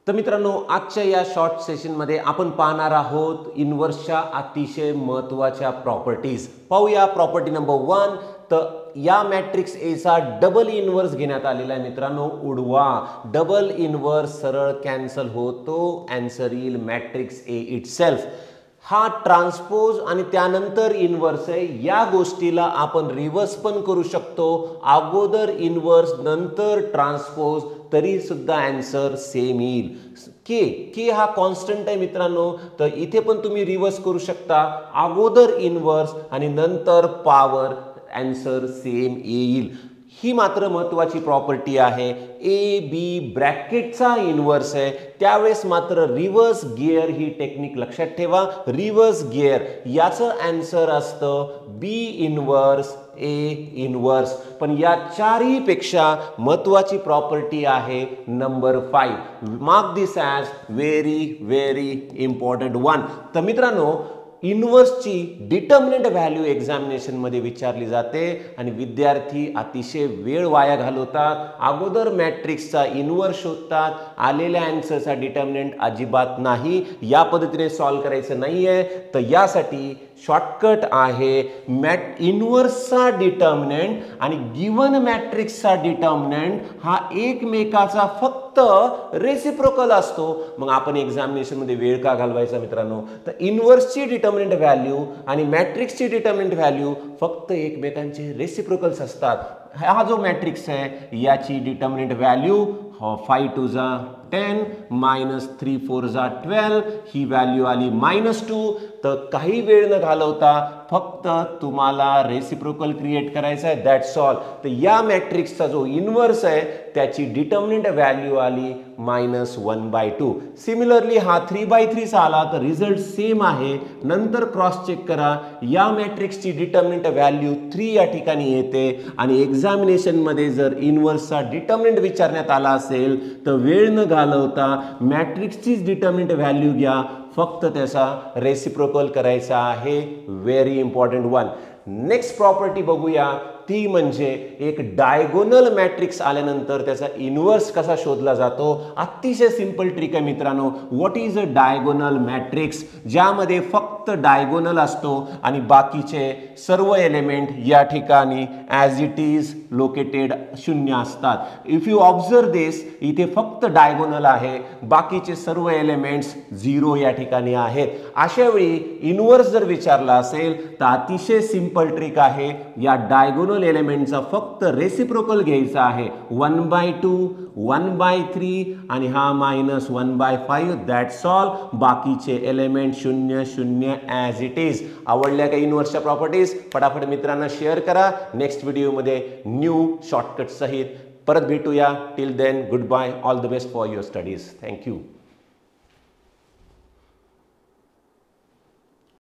तर मित्रांनो, आजच्या या शॉर्ट सेशनमध्ये आपण पाहणार आहोत इन्व्हर्सच्या अतिशय महत्त्वाच्या प्रॉपर्टीज. पाहूया प्रॉपर्टी नंबर 1. तर या मॅट्रिक्स ए चा डबल इन्व्हर्स घेण्यात आलेला आहे मित्रांनो. उडवा, डबल इन्व्हर्स सरळ कॅन्सल होतो, आन्सर येईल मॅट्रिक्स ए इटसेल्फ. हा ट्रान्सपोज आणि त्यानंतर इन्व्हर्स आहे. या गोष्टीला आपण रिव्हर्स पण करू शकतो. अगोदर इन्व्हर्स नंतर ट्रान्सपोज तरी सुद्धा आन्सर सेम येईल. के हा कॉन्स्टंट आहे मित्रांनो, तर इथे पण तुम्ही रिव्हर्स करू शकता. अगोदर इन्व्हर्स आणि नंतर पॉवर, आन्सर सेम येईल. ही मात्र महत्त्वाची प्रॉपर्टी आहे. ए बी ब्रॅकेटचा इन्व्हर्स आहे, त्यावेळेस मात्र रिव्हर्स गिअर ही टेक्निक लक्षात ठेवा. रिव्हर्स गिअर याचं आन्सर असतं बी इन्व्हर्स ए इन्व्हर्स. पण या चारही पेक्षा महत्त्वाची प्रॉपर्टी आहे number 5. Mark this as very very important one. तर मित्रांनो, इन्व्हर्सची डिटर्मिनंट व्हॅल्यू एक्झामिनेशनमध्ये विचारली जाते आणि विद्यार्थी अतिशय वेळ वाया घालवतात. अगोदर मॅट्रिक्सचा इन्व्हर्स शोधतात, आलेल्या आन्सरचा डिटर्मिनंट अजिबात नाही. या पद्धतीने सॉल्व्ह करायचं नाही आहे. तर यासाठी शॉर्टकट आहे इन्व्हर्सचा डिटर्मिनंट आणि गिवन मॅट्रिक्सचा डिटर्मिनंट हा एकमेकाचा फक्त रेसिप्रोकल असतो. मग आपण एक्झामिनेशनमध्ये वेळ का घालवायचा मित्रांनो? तर इन्व्हर्सची डिटर्मिनंट व्हॅल्यू आणि मॅट्रिक्सची डिटर्मिनंट व्हॅल्यू फक्त एकमेकांचे रेसिप्रोकल्स असतात. हा जो मॅट्रिक्स आहे याची डिटर्मिनंट व्हॅल्यू 5 2 10 -3 4 12, ही व्हॅल्यू आली -2. तर काही वेळ न घालवता फक्त तुम्हाला रेसिप्रोकल क्रिएट करायचा आहे, दॅट्स ऑल. तर या मॅट्रिक्सचा जो इन्व्हर्स आहे त्याची डिटर्मिनंट व्हॅल्यू आली -1/2. सिमिलरली हा 3/3 आला तर रिझल्ट सेम आहे. नंतर क्रॉस चेक करा. या मॅट्रिक्सची डिटर्मिनंट व्हॅल्यू 3 या ठिकाणी येते आणि एक्झामिनेशनमध्ये जर इन्व्हर्सचा डिटर्मिनंट विचारण्यात आला असेल तर वेळ न घालवता मॅट्रिक्सचीच डिटर्मिनंट व्हॅल्यू घ्या, फक्त त्याचा रेसिप्रोकल करायचा आहे. Very important one. Next property बघूया, ती म्हणजे एक डायगोनल मॅट्रिक्स आल्यानंतर त्याचा इन्व्हर्स कसा शोधला जातो. अतिशय सिंपल ट्रिक आहे मित्रांनो. What is a diagonal matrix? ज्यामध्ये फक्त डायगोनल असतो आणि बाकीचे सर्व एलिमेंट या ठिकाणी ॲज इट इज लोकेटेड 0 असतात. इफ यू ऑब्झर्व दिस, इथे फक्त डायगोनल आहे, बाकीचे सर्व एलिमेंट्स 0 या ठिकाणी आहेत. अशा वेळी इन्व्हर्स जर विचारला असेल तर अतिशय सिंपल ट्रिक आहे. या डायगोनल एलिमेंटचा फक्त रेसिप्रोकल घ्यायचा आहे. 1/2 1/3 आणि हा -1/5, दॅट्स ऑल. बाकीचे एलिमेंट 0 0 ॲज इट इज. आवडल्या का इन्व्हर्सच्या प्रॉपर्टीज? फटाफट मित्रांना शेअर करा. नेक्स्ट व्हिडिओमध्ये न्यू शॉर्टकट सहित परत भेटूया. Till then, goodbye. All the best for your studies. Thank you.